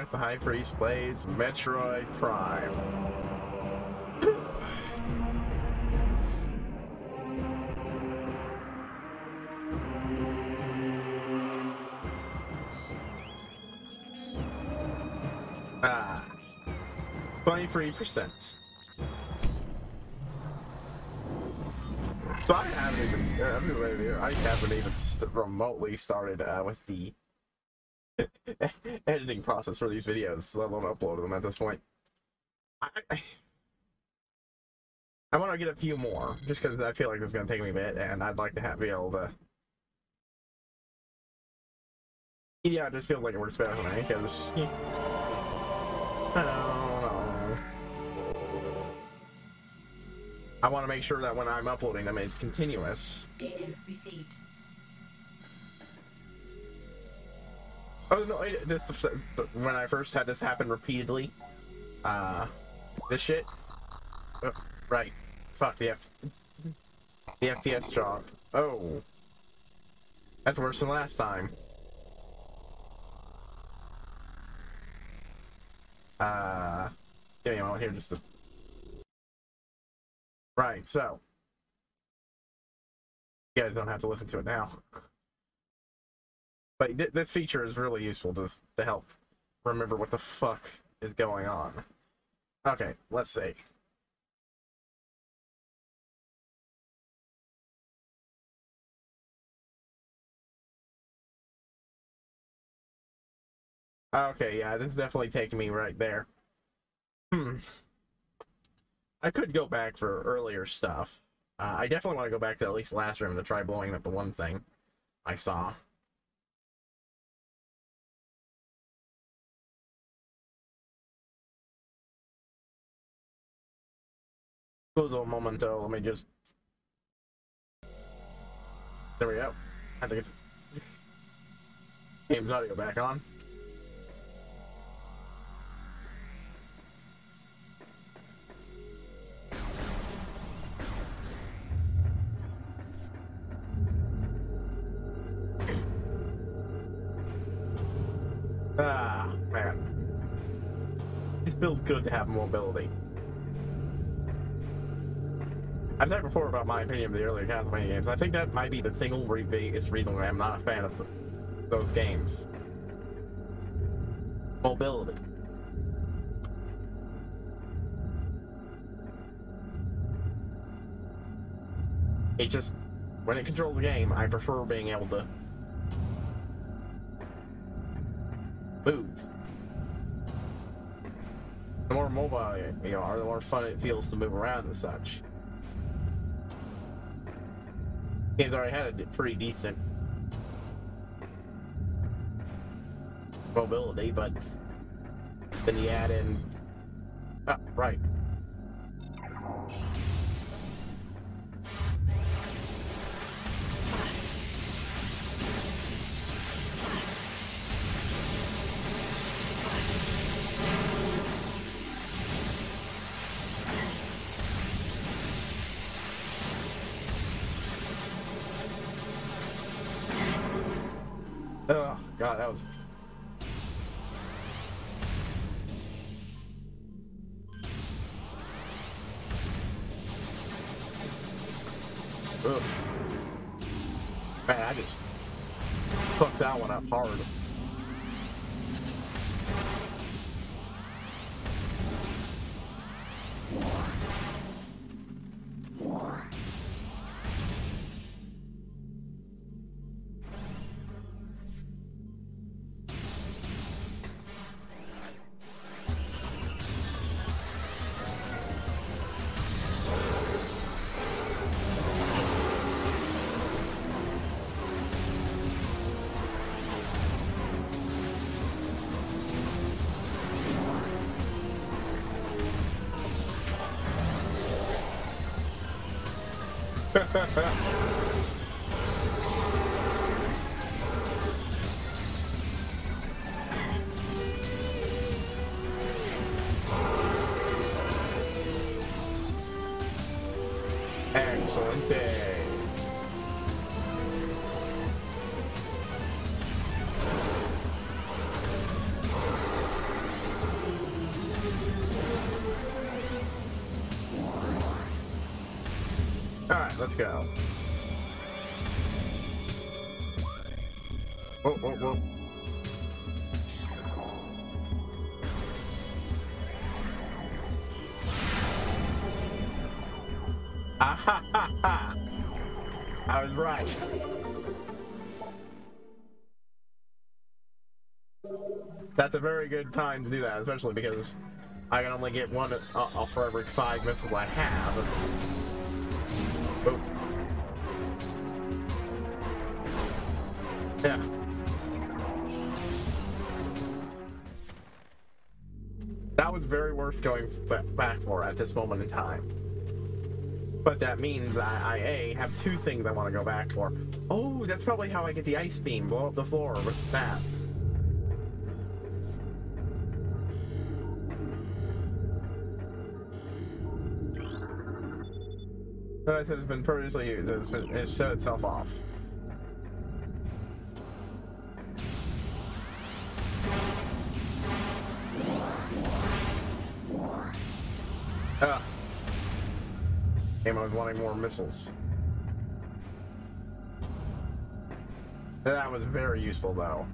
if the HighPriest plays Metroid Prime. 23%. So I haven't even remotely started with the editing process for these videos, let alone upload them at this point. I want to get a few more, just because I feel like it's going to take me a bit, and I'd like to be able to... Yeah, it just feels like it works better for me, because... I don't know. I want to make sure that when I'm uploading them, it's continuous. Data received. Oh no! When I first had this happen repeatedly, this shit. Oh, right. Fuck the FPS drop. Oh, that's worse than last time. Give me a moment here, just to. Right, so you guys don't have to listen to it now. But this feature is really useful to help remember what the fuck is going on. Okay, let's see. Okay, yeah, this is definitely taking me right there. I could go back for earlier stuff. I definitely want to go back to at least last room to try blowing up the one thing I saw. Scuso un momento, let me just... There we go. I have to get the game's audio back on. Ah, man. This feels good to have mobility. I've said before about my opinion of the earlier Castlevania games. I think that might be the single biggest reason why I'm not a fan of those games. Mobility. It just, when it controls the game, I prefer being able to move. The more mobile you are, the more fun it feels to move around and such. Game's already had a pretty decent mobility, but then you add in... Oh, right. Oh, God, that was... Oof. Man, I just fucked that one up hard. Excellent day. let's go. Whoa, whoa, whoa. Ah ha ha ha! I was right. That's a very good time to do that, especially because I can only get one for every 5 missiles I have. Oh. Yeah. That was very worth going back for at this moment in time. But that means I have 2 things I want to go back for. Oh, that's probably how I get the ice beam, blow up the floor with that. This has been previously used. It's shut itself off. Game was wanting more missiles. That was very useful, though.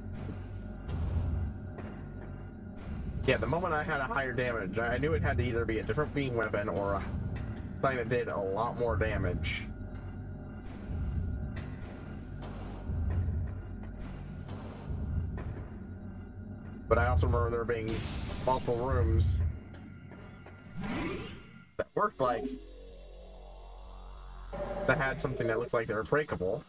Yeah, the moment I had a higher damage, I knew it had to either be a different beam weapon or something that did a lot more damage. But I also remember there being multiple rooms that worked like that had something that looked like they were breakable.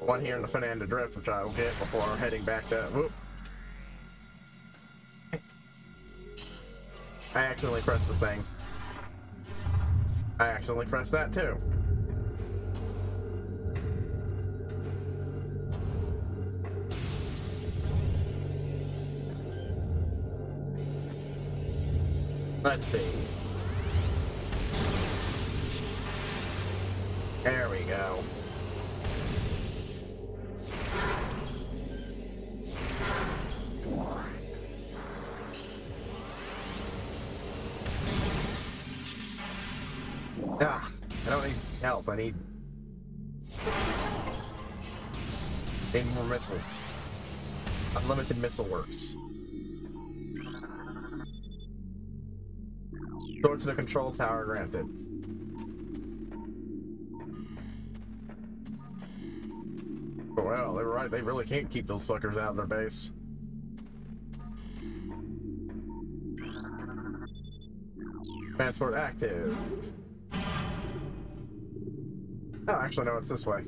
One here in the Fernanda Drift, which I will get before heading back to... Whoop. I accidentally pressed the thing. I accidentally pressed that too. Let's see. There we go. Ah, I don't need health. I need more missiles. Unlimited missile works. Go to the control tower granted. Well, they were right. They really can't keep those fuckers out of their base. Transport active. Oh, actually, no, it's this way.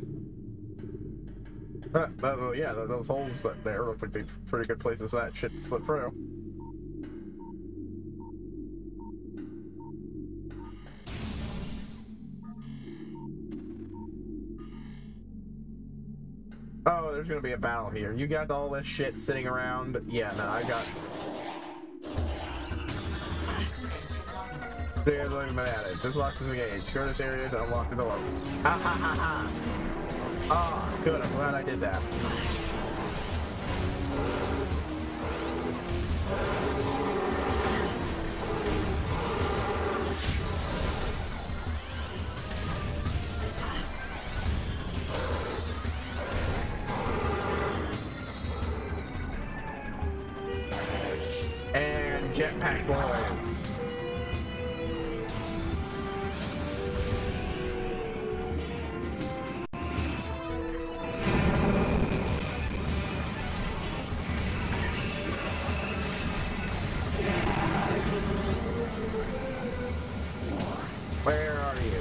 Yeah, those holes there look like they're pretty good places for that shit to slip through. Oh, there's gonna be a battle here. You got all this shit sitting around? Yeah, no, I got... There's only been added. This locks is engaged. Go to this area to unlock the door. Ha ha ha ha! Oh, good. I'm glad I did that. And jetpack boys. Where are you?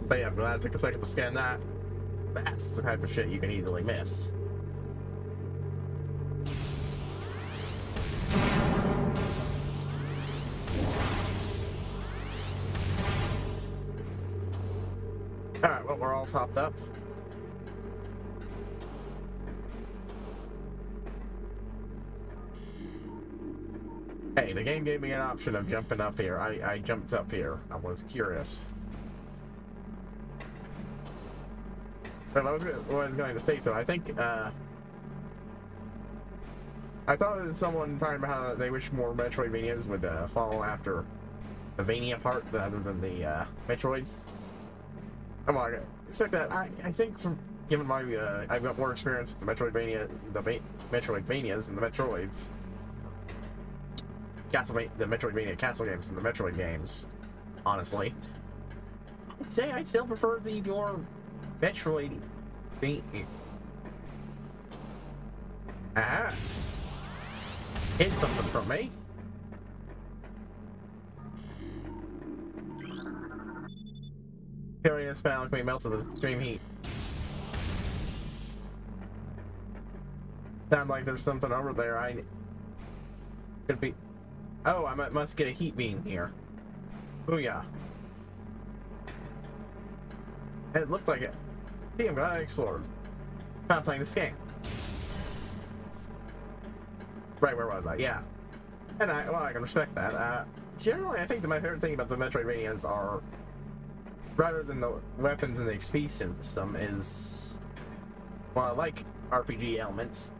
But yeah, I'm glad I took a second to scan that. That's the type of shit you can easily miss. Alright, well, we're all topped up. Hey, the game gave me an option of jumping up here. I jumped up here. I was curious. But I was going to say, though, I think, I thought it was someone talking about how they wish more Metroidvanias would follow after the Vania part rather than the Metroid. Come on, expect that. I think from given my I've got more experience with the Metroidvanias and the Metroids. The Metroidvania Castle games and the Metroid games, honestly. I'd say I'd still prefer the more Metroid. Ah, hid something from me. Carrying this panel can be melted with extreme heat. Sounds like there's something over there. I could be. Oh, I must get a heat beam here. Booyah. And it looked like it. See, I'm gonna explore. Found playing this game. Right, where was I? Yeah. And I can respect that. Generally, I think my favorite thing about the Metroidvanias are, rather than the weapons and the XP system, is, well, I like RPG elements.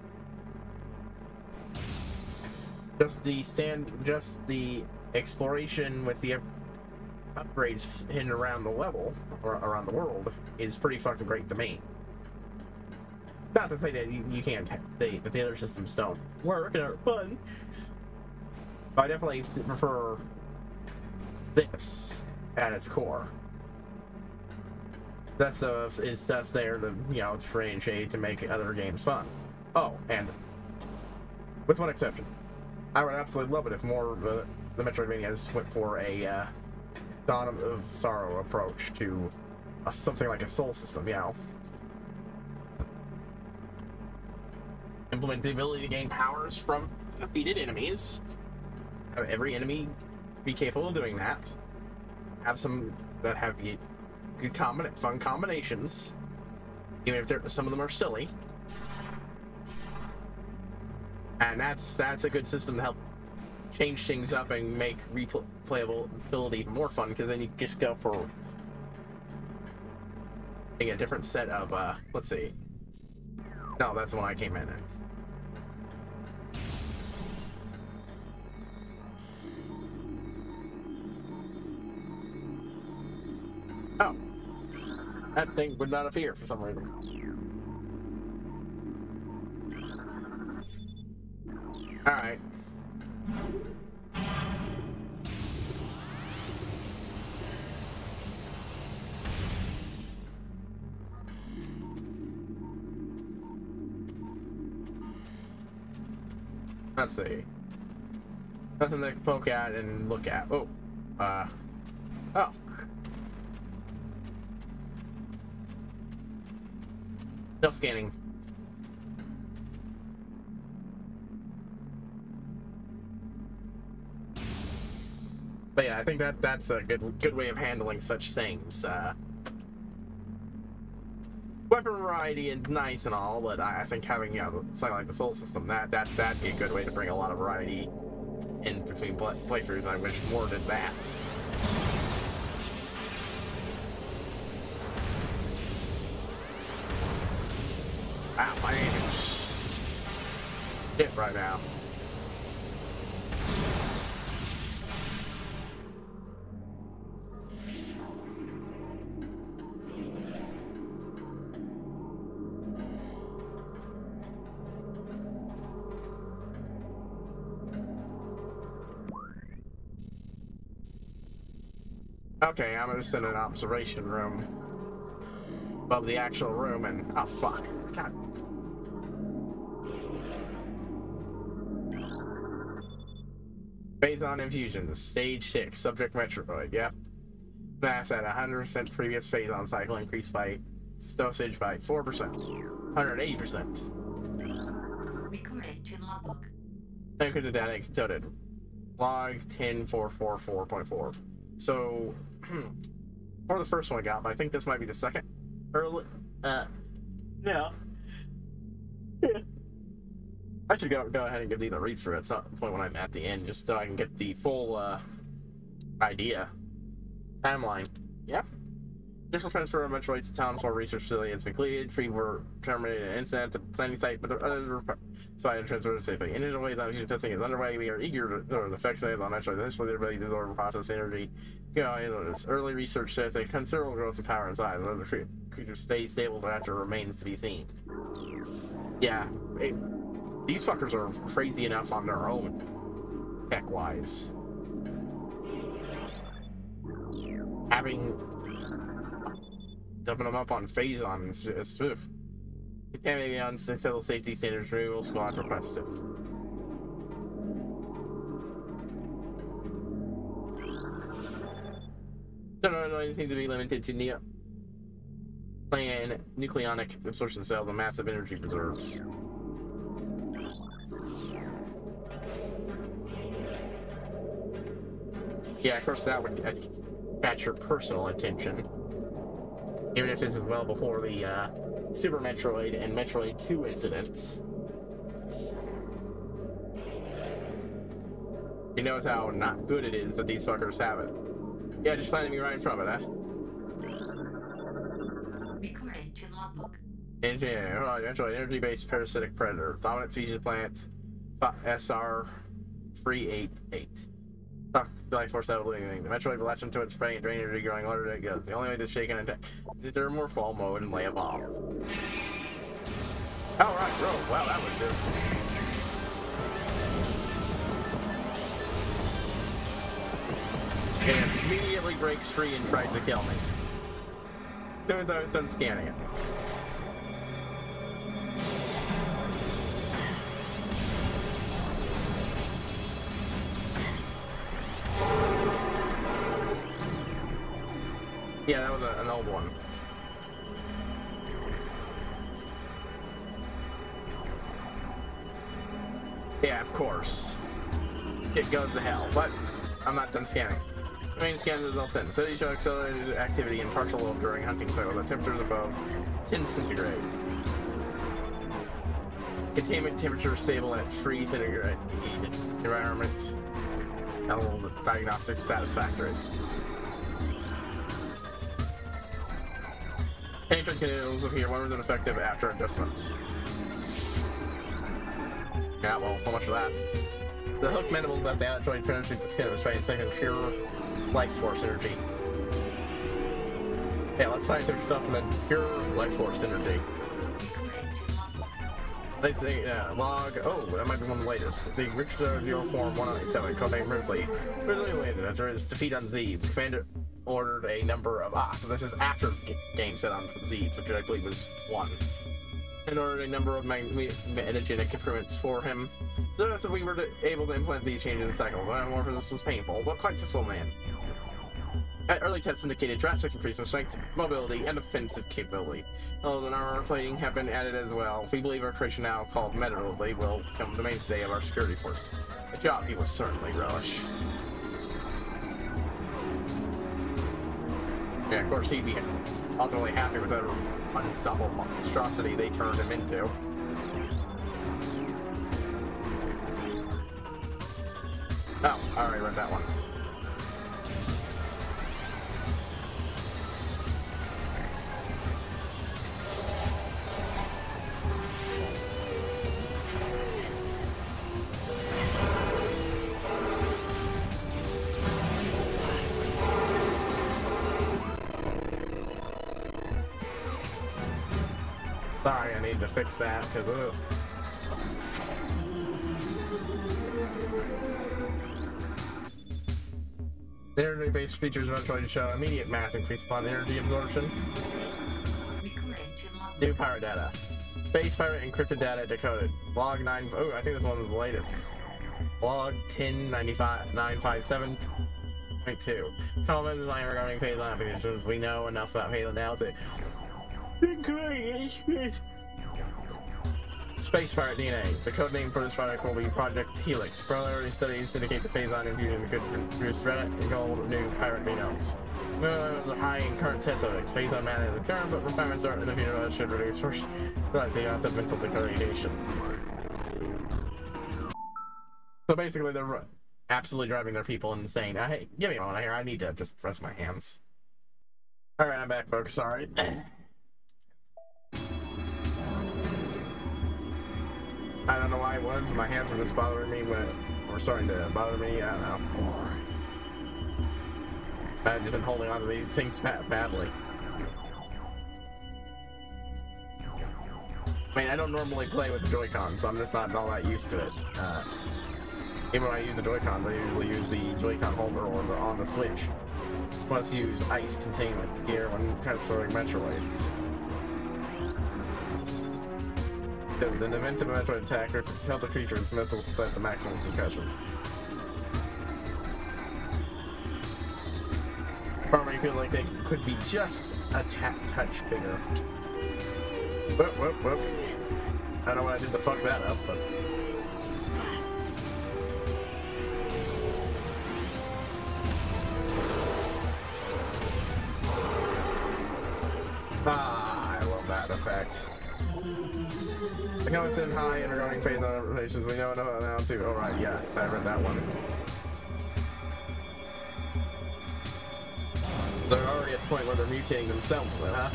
Just the exploration with the upgrades hidden around the level or around the world is pretty fucking great to me. Not to say that you can't say that the other systems don't work and are fun, but I definitely prefer this at its core. That stuff is just there to, you know, differentiate to make other games fun. Oh, and with one exception. I would absolutely love it if more of the Metroidvanias went for a Dawn of Sorrow approach to something like a soul system, you know. Implement the ability to gain powers from defeated enemies. Have every enemy be capable of doing that. Have some that have good fun combinations, even if some of them are silly. And that's a good system to help change things up and make replayability even more fun, because then you just go for a different set of, let's see. No, that's the one I came in at. Oh. That thing would not appear for some reason. Alright. Let's see. Nothing to poke at and look at. Oh. Oh. Still scanning. But yeah, I think that's a good way of handling such things. Weapon variety is nice and all, but I think having, you know, something like the soul system, that'd be a good way to bring a lot of variety in between playthroughs. I wish more did that. Wow, my aim is shit right now. Okay, I'm just in an observation room above the actual room, and oh fuck, God. Phazon infusions, stage 6, subject Metroid. Yep. Mass at 100% previous Phazon cycle, increased by dosage by 4%, 180%. Recorded to logbook. Encrypted data exploded. Log 10444.4. So, Or the first one I got, but I think this might be the second. Early. Yeah. I should go ahead and give these a read through at some point when I'm at the end, just so I can get the full idea. Timeline. Yep. Initial transfer of Metroids to Town for research facility has been completed. Three were terminated an incident at the planning site, but the other transfer safely. Initial ways of testing is underway. We are eager to observe the effects on Metroids. Initially, their ability to absorb process energy. Early research shows a considerable growth in power and size. Whether the creatures stay stable after remains to be seen. Yeah. These fuckers are crazy enough on their own, tech-wise. Dumping them up on Phazon is smooth. It can be on until safety standards removal squad requested. Don't know anything to be limited to nucleonic absorption cells and massive energy reserves. Yeah, of course that would catch your personal attention. Even if this is well before the Super Metroid and Metroid 2 incidents. He knows how not good it is that these fuckers have it. Yeah, just landing me right in front of it, huh? Recording to logbook. Metroid, energy-based parasitic predator. Dominant species plant SR388. Life force out of living. The Metroid will latch into its prey and drain energy growing larger than it goes. The only way to shake and attack is to more fall mode and lay a bomb. Alright, bro. Wow, that was just. And it immediately breaks free and tries to kill me. As I was done scanning it. Yeah, that was an old one. Yeah, of course. It goes to hell, but I'm not done scanning. The main scan results in studies show accelerated activity in partial lobe during hunting cycles at temperatures above 10 centigrade. Containment temperature stable at 3 centigrade environment. Diagnostics satisfactory. Ancient canoes appear more than effective after adjustments. Yeah, well, so much for that. The hook mandibles left the Metroid penetrate the skin of its prey and second pure life force energy. Yeah, let's scientific stuff and then pure life force energy. They say, log. Oh, that might be one of the latest. The Richter Form 197, codename Ridley. Ridley landed after his defeat on Zeebs. Commander ordered a number of so this is after the game set on Zeebs, which I believe was 1. And ordered a number of metagenic improvements for him. So that we were able to implement these changes in the cycle. The metamorphosis was painful, but quite successful, man. Early tests indicated drastic increase in strength, mobility, and offensive capability. Hulls and armor plating have been added as well. We believe our creation now called Metriod will become the mainstay of our security force. A job he will certainly relish. Yeah, of course he'd be ultimately happy with that unstoppable monstrosity they turned him into. Oh, I already read that one. Sorry, I need to fix that, because, The energy-based features eventually show immediate mass increase upon energy absorption. New pirate data. Space pirate encrypted data decoded. Log 9... Oh, I think this one was the latest. Log 10.957.2. Common design regarding Phazon applications. We know enough about Phazon now to... Space Pirate DNA. The code name for this product will be Project Helix. Preliminary studies indicate the phase-on infusion could produce red and gold new pirate genomes. Those are high in current test subjects. Phase-on manages the current, but refinements are in the future that should reduce first the odds of mental degradation. So basically, they're absolutely driving their people insane. Hey, give me a moment here. I need to just rest my hands. All right, I'm back, folks. Sorry. I don't know why it was. My hands were just bothering me when were starting to bother me. I don't know. I've just been holding on to these things badly. I mean, I don't normally play with the Joy-Cons, so I'm just not all that used to it. Even when I use the Joy-Cons, I usually use the Joy-Con holder or on the Switch. Plus use ice containment gear when transferring Metroids. In the event of a Metroid attack, or tell the creature's missiles set to maximum concussion. Farming feel like they could be just a touch bigger. Whoop, whoop, whoop. I don't know what I did to fuck that up, but... Ah, I love that effect. The comments in high undergoing phase notifications. We know now too. Oh right, yeah, I read that one. They're already at the point where they're mutating themselves, huh?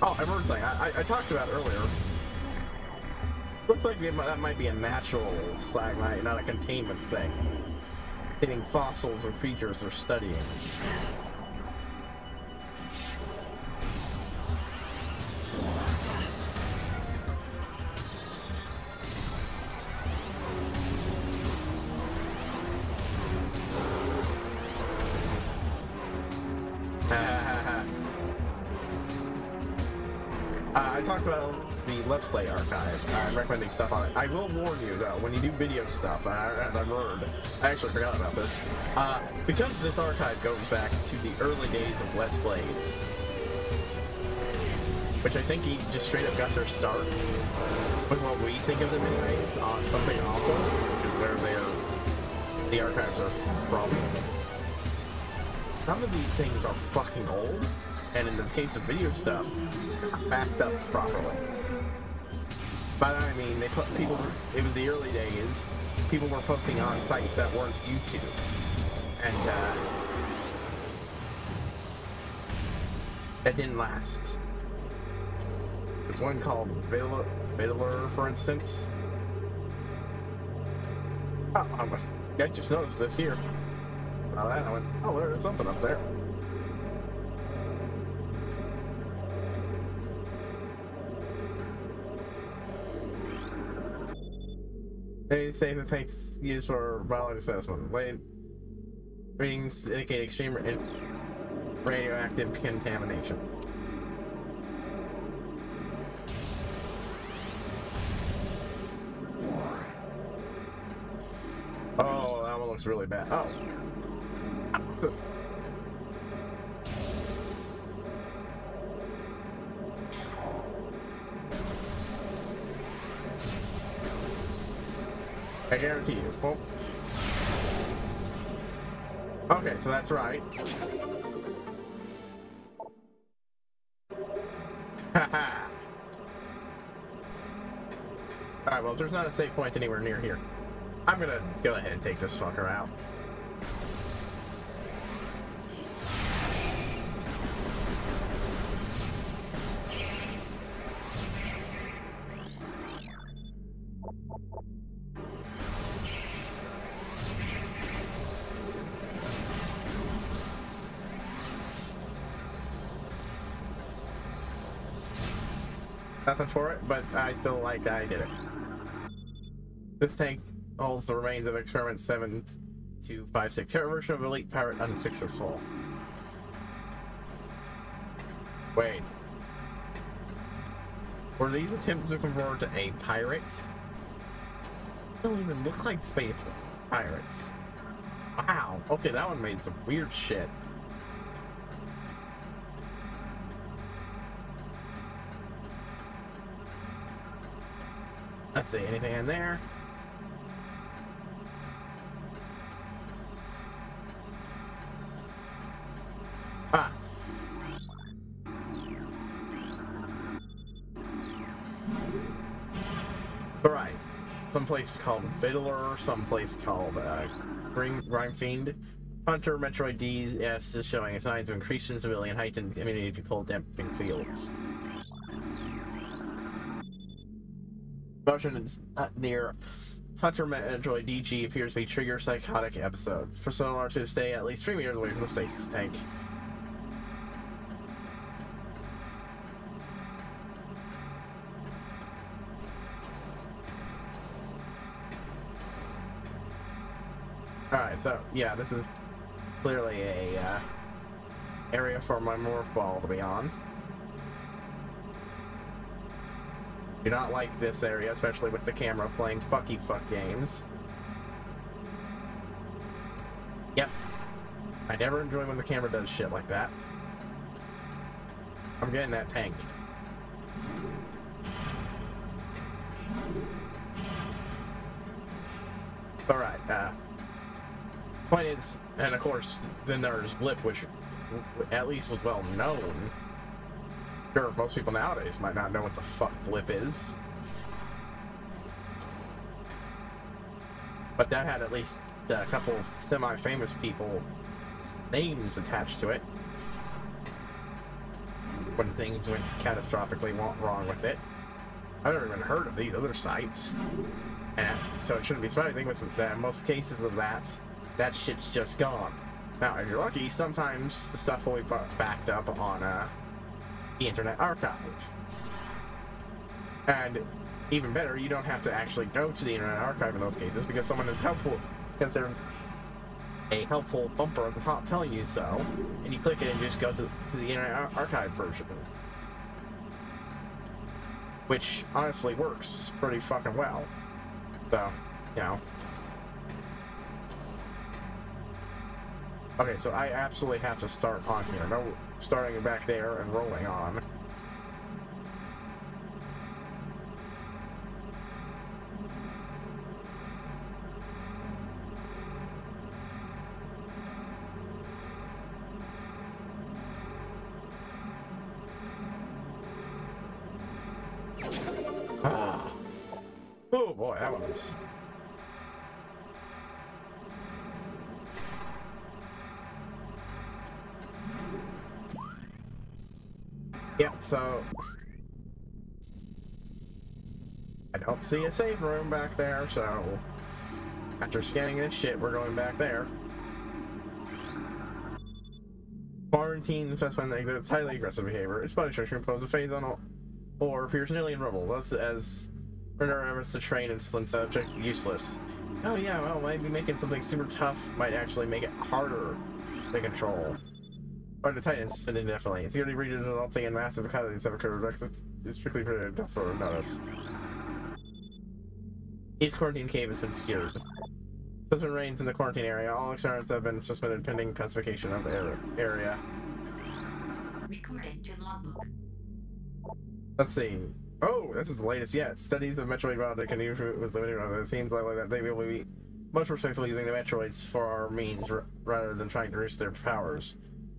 Oh, I've heard something. I talked about earlier. Looks like that might be a natural stalagmite, not a containment thing. Hitting fossils or creatures they're studying. I talked about the Let's Play archive. I'm recommending stuff on it. I will warn you, though, when you do video stuff, and I actually forgot about this, because this archive goes back to the early days of Let's Plays, which I think he just straight up got their start with what we think of them anyways, on something awful, which is where the archives are from. Some of these things are fucking old, and in the case of video stuff, not backed up properly. By that I mean, they put people. It was the early days. People were posting on sites that weren't YouTube, and that didn't last. There's one called Viddler, for instance. Oh, I just noticed this here. I went, oh, there's something up there. They say the tanks used for biology assessment. Readings indicate extreme radioactive contamination. Oh, that one looks really bad. Oh. I guarantee you. Oh. Okay, so that's right. Haha. Alright, well, there's not a save point anywhere near here. I'm gonna go ahead and take this fucker out. Nothing for it, but I still like that I did it. This tank holds the remains of experiment 7256. Current version of Elite Pirate unsuccessful. Wait. Were these attempts to convert to a pirate? They don't even look like space pirates. Wow. Okay, that one made some weird shit. Let's see, anything in there? Ah. Alright. Some place called Fiddler, some place called Grime Fiend. Hunter, Metroid DS is showing signs of increased instability and heightened immunity to cold damping fields. Motion is near Hunter Metroid DG appears to be trigger psychotic episodes. Persona are to stay at least 3 meters away from the stasis tank. Alright, so yeah, this is clearly a area for my morph ball to be on. Do not like this area, especially with the camera playing fuck games. Yep. I never enjoy when the camera does shit like that. I'm getting that tank. Alright, point is, and of course, then there's Blip, which at least was well known. Sure, most people nowadays might not know what the fuck Blip is. But that had at least a couple of semi-famous people's names attached to it when things went catastrophically wrong with it. I've never even heard of these other sites. And so it shouldn't be surprising with most cases of that shit's just gone. Now, if you're lucky, sometimes the stuff will be backed up on the Internet Archive. And even better, you don't have to actually go to the Internet Archive in those cases because someone is helpful, because there's a helpful bumper at the top telling you so, and you click it and just go to the Internet Archive version. Which honestly works pretty fucking well. So, you know. Okay, so I absolutely have to start on here. No starting back there and rolling on. Ah. Oh boy, that was... Yep, so I don't see a save room back there, so after scanning this shit, we're going back there. Quarantine specimen that exhibits highly aggressive behavior. Its body structure imposes a phase on or appears nearly invulnerable, thus as render efforts to train and discipline subjects useless. Oh yeah, well, maybe making something super tough might actually make it harder to control. Or the Titans spin indefinitely. Security breaches resulting in massive casualties have occurred. It's strictly predicted for notice. Each quarantine cave has been secured. Specimen reigns in the quarantine area. All experiments have been suspended pending pacification of the area. Recorded to logbook. Let's see. Oh, this is the latest yet. Studies of Metroid robotic can use with limited. It seems like that they will be much more successful using the Metroids for our means rather than trying to reach their powers.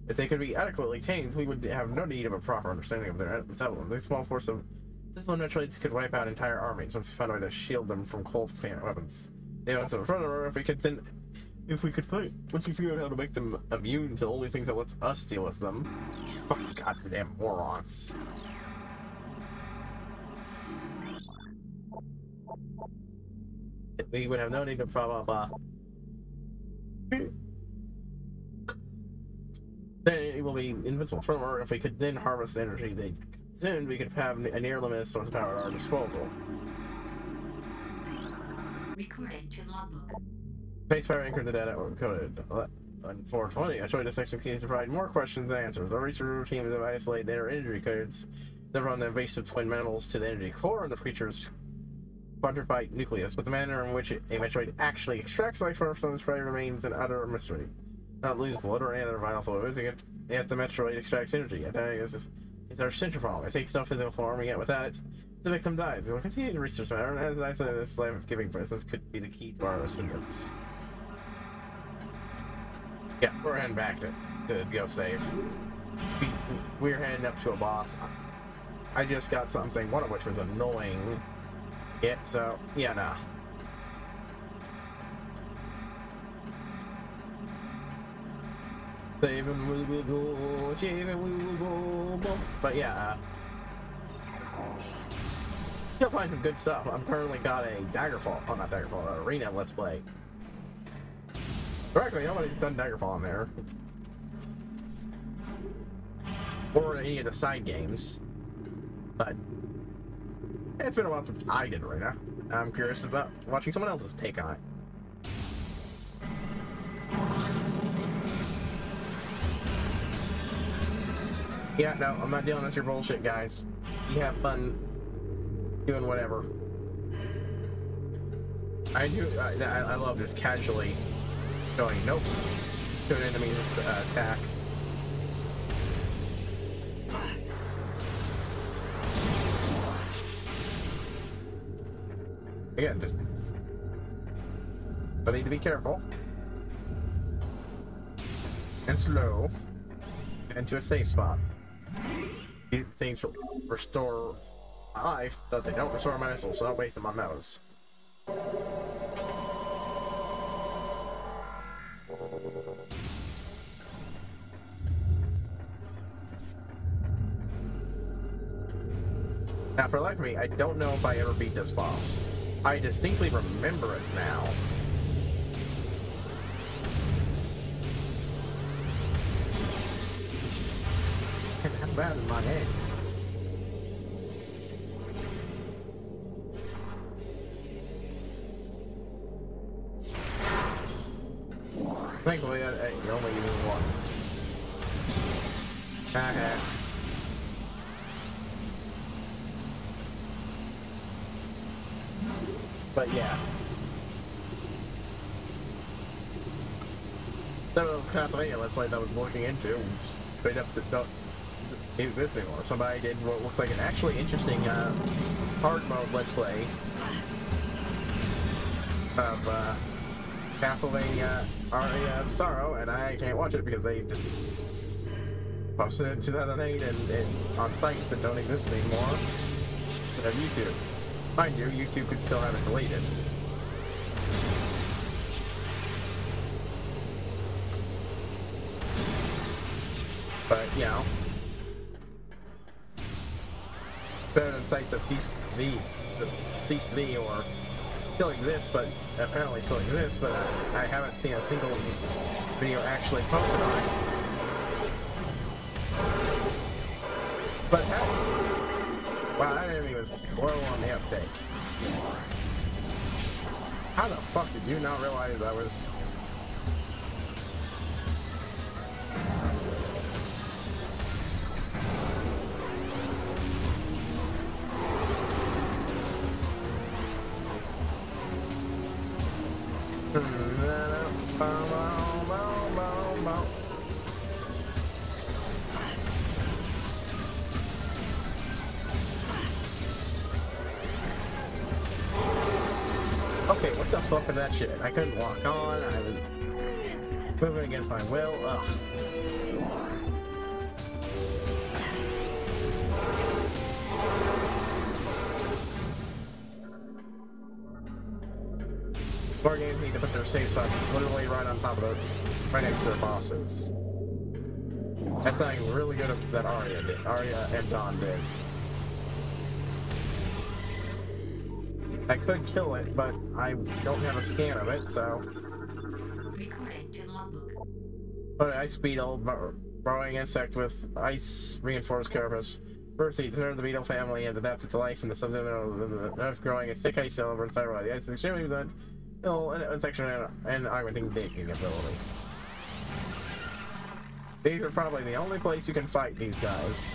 If they could be adequately tamed, we would have no need of a proper understanding of their metabolism. The small force of disciplined Metroids could wipe out entire armies once we found a way to shield them from cold weapons. They went so further, once we figure out how to make them immune to the only things that lets us deal with them. Fucking goddamn morons. We would have no need of blah blah blah. Then it will be invincible. Furthermore, if we could then harvest the energy they consumed, we could have a near limited source of power at our disposal. Recorded to logbook. Space power anchored the data coded. On 420, I showed this section keys to provide more questions than answers. Our research team has isolated their energy codes that run the invasive twin metals to the energy core and the creature's quadrupite nucleus, but the manner in which a Metroid actually extracts life force from this prey remains an utter mystery. Not lose blood or any other vital fluids, yet the Metroid extracts energy. It's our central problem. It takes no physical form, yet without it, The victim dies. We'll continue to research matter, and as I said, this life of giving presence could be the key to our ascendance. Yeah, we're heading back to go save. We're heading up to a boss. I just got something, one of which was annoying. Yeah, so, yeah, nah. Saving we will go, saving we will go. But yeah, you'll find some good stuff. I'm currently got a Daggerfall, oh not Daggerfall, Arena Let's Play. Correctly, nobody's done Daggerfall on there. Or any of the side games. But it's been a while since I did Arena. I'm curious about watching someone else's take on it. Yeah, no, I'm not dealing with your bullshit, guys. You have fun doing whatever. I love just casually going, nope, to an enemy's attack. Again, just... but I need to be careful. And slow. And to a safe spot. These things restore my life, but they don't restore my soul, so I'm wasting my metals. Now, for the life of me, I don't know if I ever beat this boss. I distinctly remember it now. How bad is my head? Thankfully, you're only using one. But yeah. Some of those Castlevania Let's Plays I was looking into straight up don't exist anymore. Somebody did what looks like an actually interesting hard mode Let's Play of Castlevania Aria of Sorrow, and I can't watch it because they just posted it in 2008 and on sites that don't exist anymore on YouTube. Mind you, YouTube could still have it deleted. But, you know, better than sites that cease the or still exist, but apparently still exists, but I haven't seen a single video actually posted on it. But hey, wow, that enemy was slow on the uptake. How the fuck did you not realize I was... Okay, what the fuck was that shit? I couldn't walk on, I was moving against my will, ugh. More games need to put their save spots literally right on top of the, right next to their bosses. That's something really good that Aria did. Aria and Dawn did. I could kill it, but I don't have a scan of it, so... Recording to logbook. But ice beetle, burrowing insect with ice reinforced carapace. Bird seeds, nerd of the beetle family, and adapted to life in the sub-zero of growing a thick ice cell over the thyroid. The ice is extremely good, ill infection and augmenting digging ability. These are probably the only place you can fight these guys.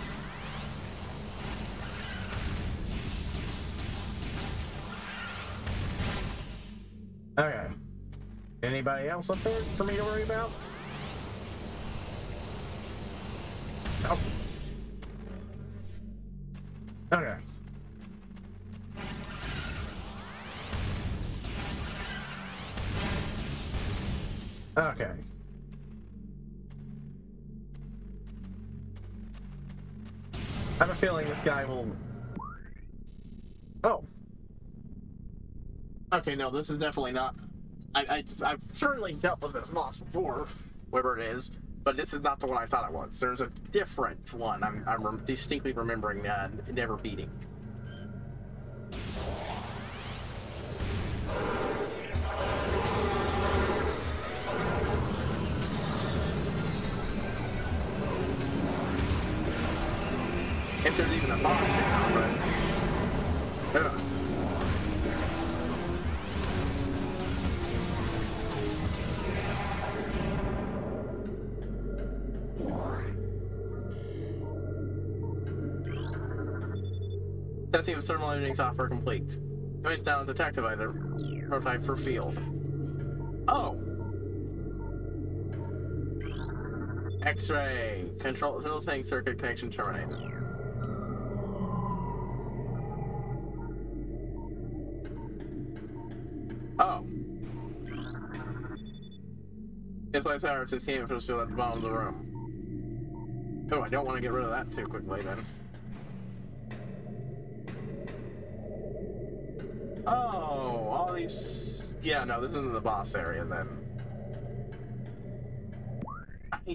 Okay. Anybody else up there for me to worry about? Oh. Okay. Okay. I have a feeling this guy will... Oh. Okay, no, this is definitely not... I've certainly dealt with this boss before, whatever it is, but this is not the one I thought it was. There's a different one I'm distinctly remembering never beating. If there's even a boss now, but... Ugh. Testing of thermal imaging software complete. Going down detective either. Prototype for field. Oh! X-ray. Control tank circuit connection terminated. Oh. It's like power to team for field at the bottom of the room. Oh, I don't want to get rid of that too quickly then. Oh, all these... Yeah, no, this isn't the boss area then.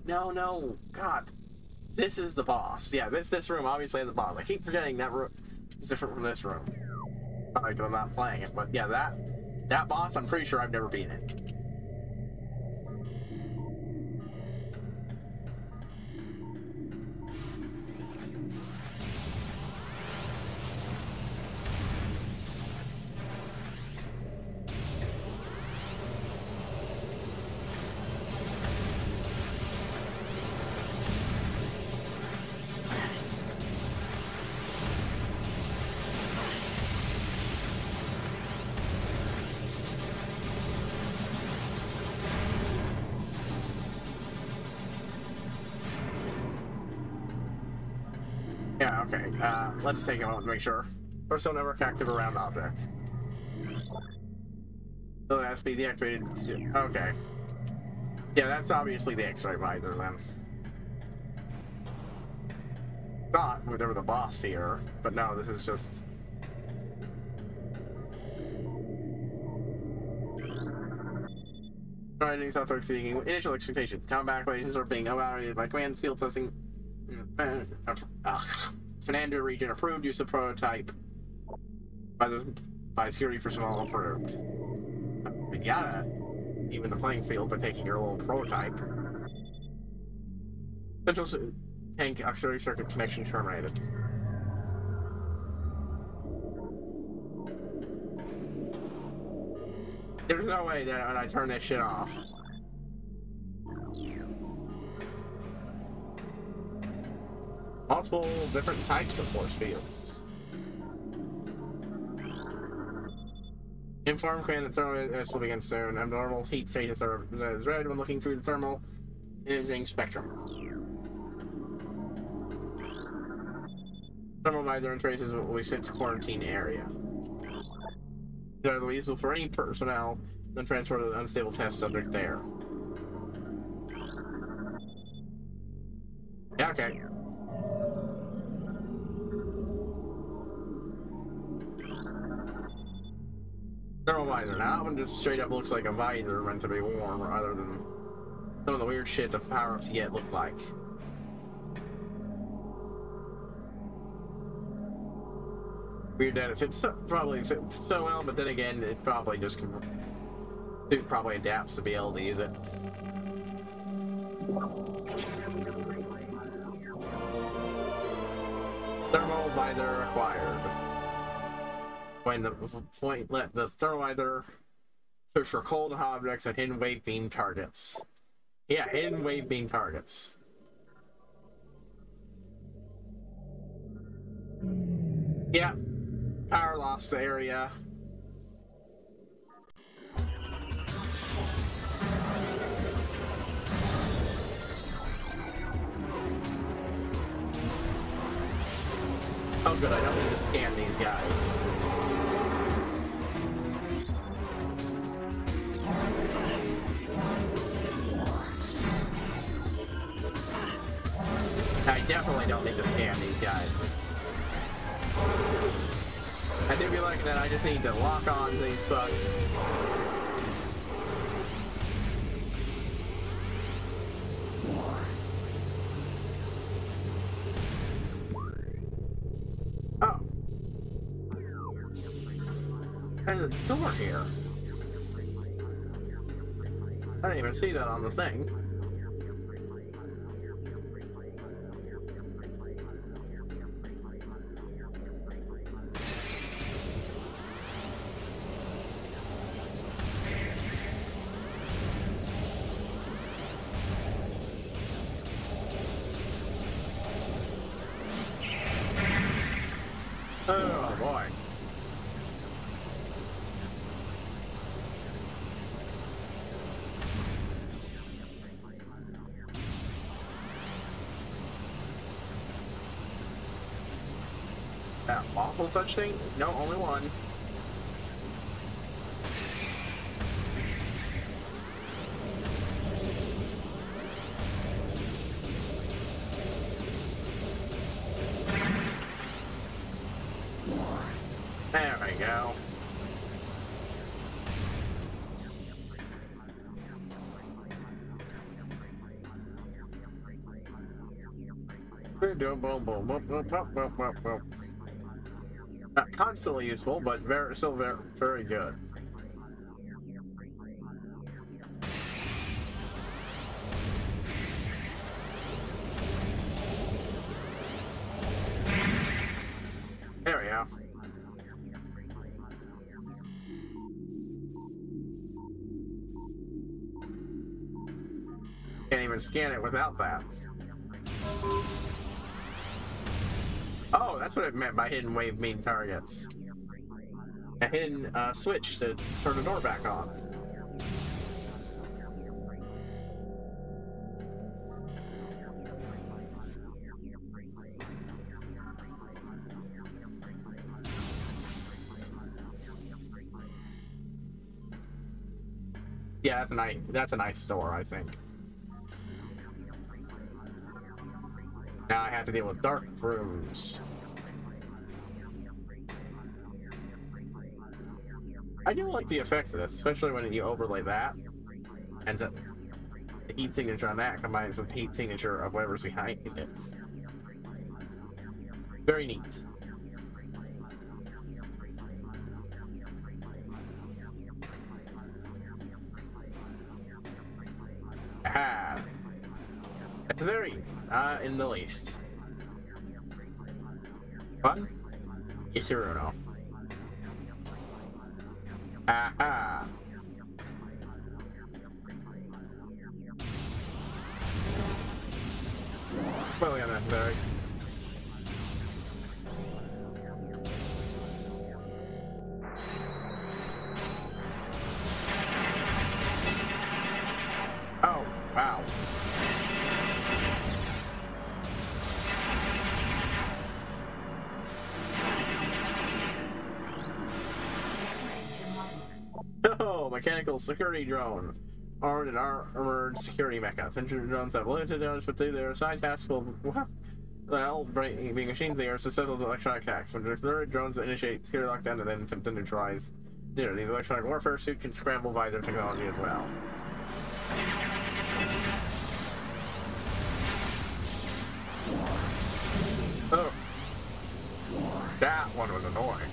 No, God. This is the boss. Yeah, this room obviously has the boss. I keep forgetting that room is different from this room. Probably because I'm not playing it, but yeah, that boss, I'm pretty sure I've never beaten it. Yeah, okay. Let's take a moment to make sure. Personal network active around object. So that has to be deactivated. Okay. Yeah, that's obviously the X-ray visor then. Thought there was a boss here, but no, this is just... Alright, software exceeding initial expectations. Combat relations are being evaluated by command field testing. Fernando region approved use of prototype by security personnel approved. We gotta even the playing field by taking your little prototype. Central tank auxiliary circuit connection terminated. There's no way that when I turn this shit off. Multiple different types of force fields. Inform command that thermal will begin soon. Abnormal heat status is red when looking through the thermal imaging spectrum. Thermal visor and traces will be sent to quarantine area. These are useful for any personnel, then transfer to the unstable test subject there. Yeah, okay. Thermal visor. Now that one just straight up looks like a visor meant to be worn, rather than some of the weird shit the power-ups you get look like. Weird that it fits probably fits so well, but then again, it probably just suit probably adapts to be able to use it. Thermal visor acquired. When the point let the thermal visor search for cold and hot objects and hidden wave beam targets. Yeah, hidden wave beam targets. Yeah. Power lost the area. Oh good, I don't need to scan these guys. definitely don't need to scan these guys. I do be like that, I just need to lock on to these fucks. Oh. There's a door here. I didn't even see that on the thing. Oh boy. That awful such thing? No, only one. There we go. Not constantly useful, but still very good. There we go. Can't even scan it without that. Oh, that's what it meant by hidden wave main targets. A hidden switch to turn the door back on. Yeah, that's a nice door, I think. Now I have to deal with dark rooms. I do like the effects of this, especially when you overlay that and the heat signature on that combines with the heat signature of whatever's behind it. Very neat. Aha! At the very, in the least. Fun? Itsuruno. Aha! Well, yeah, that's very. Oh, wow. Oh, mechanical security drone. Armed and armored security mecha. Sentry drones have limited damage, but their side tasks will being machines, they are susceptible to electronic attacks. When their drones initiate security lockdown and then attempt to neutralize. The electronic warfare suit can scramble by their technology as well. Oh. That one was annoying.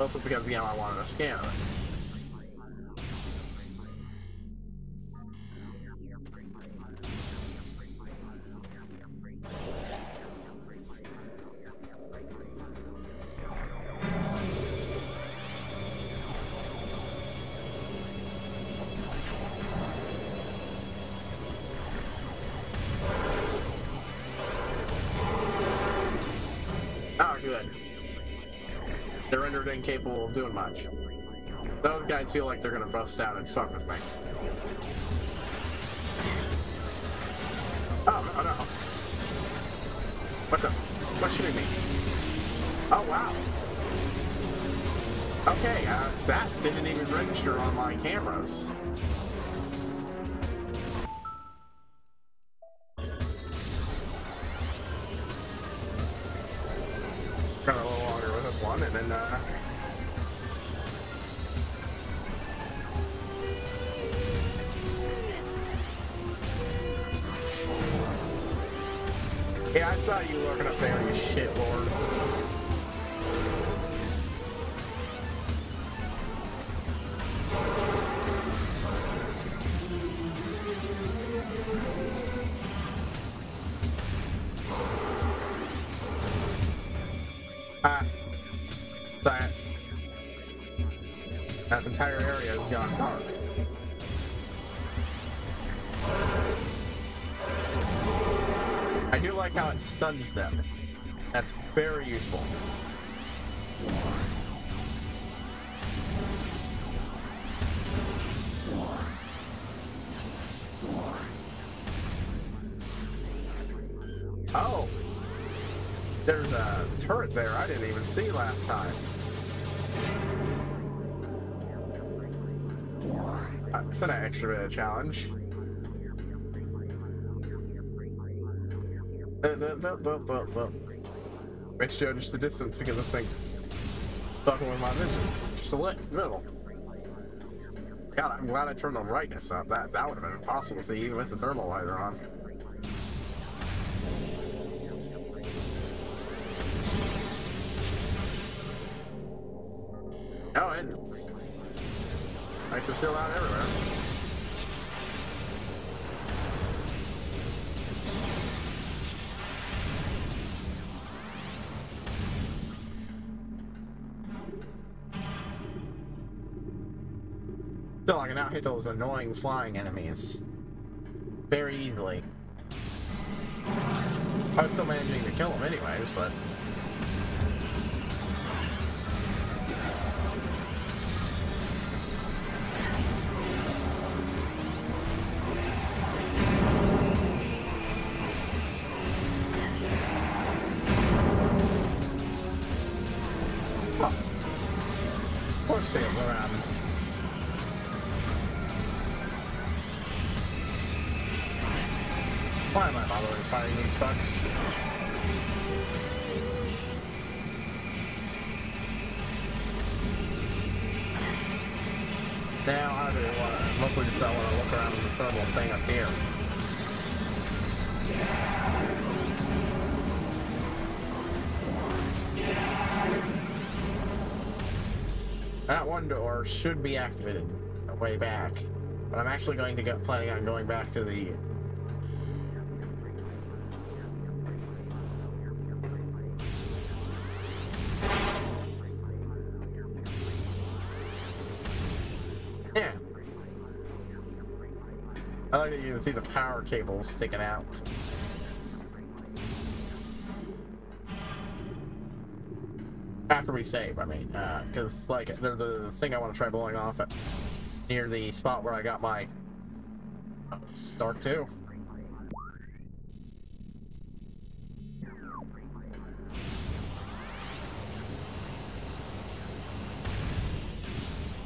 Also because, you know, I wanted to scan it. Oh, good. They're rendered incapable of doing much. Those guys feel like they're gonna bust out and fuck with me. Oh, no. What the? What's shooting me? Oh, wow. Okay, that didn't even register on my cameras. Got a little longer with this one, and then yeah, I saw you looking up there, you shit lord. That entire area has gone dark. I do like how it stuns them. That's very useful. Oh! There's a turret there I didn't even see last time. That's an extra bit of challenge. Metriod just the distance because this thing fucking with my vision. Just a little. God, I'm glad I turned the brightness up. That would have been impossible to see even with the thermal visor on. Oh, and lights are still out everywhere. Still, I can now hit those annoying flying enemies very easily. I was still managing to kill them anyways, but... Force field around. Why am I bothering fighting these fucks? Now I do want to, mostly just don't want to look around at the thermal thing up here. That one door should be activated way back, but I'm actually going to go planning on going back to the I like that you can see the power cables sticking out. After we save, I mean, because like there's a thing I want to try blowing off at near the spot where I got my Stark 2.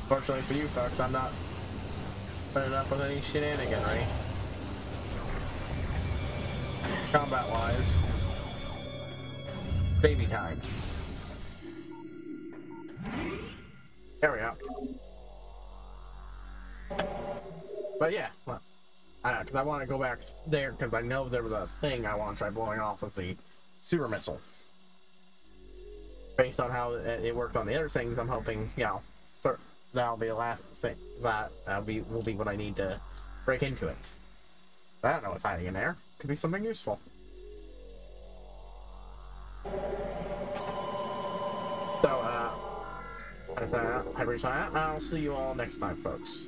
Fortunately for you folks, I'm not putting up with any shenaniganry. Combat-wise. Baby time. There we go. But yeah, well, because I want to go back there because I know there was a thing I want to try blowing off with the super missile. Based on how it worked on the other things, I'm hoping, you know, that'll be the last thing. That will be what I need to break into it. I don't know what's hiding in there. Could be something useful. So, HighPriest, I'll see you all next time, folks.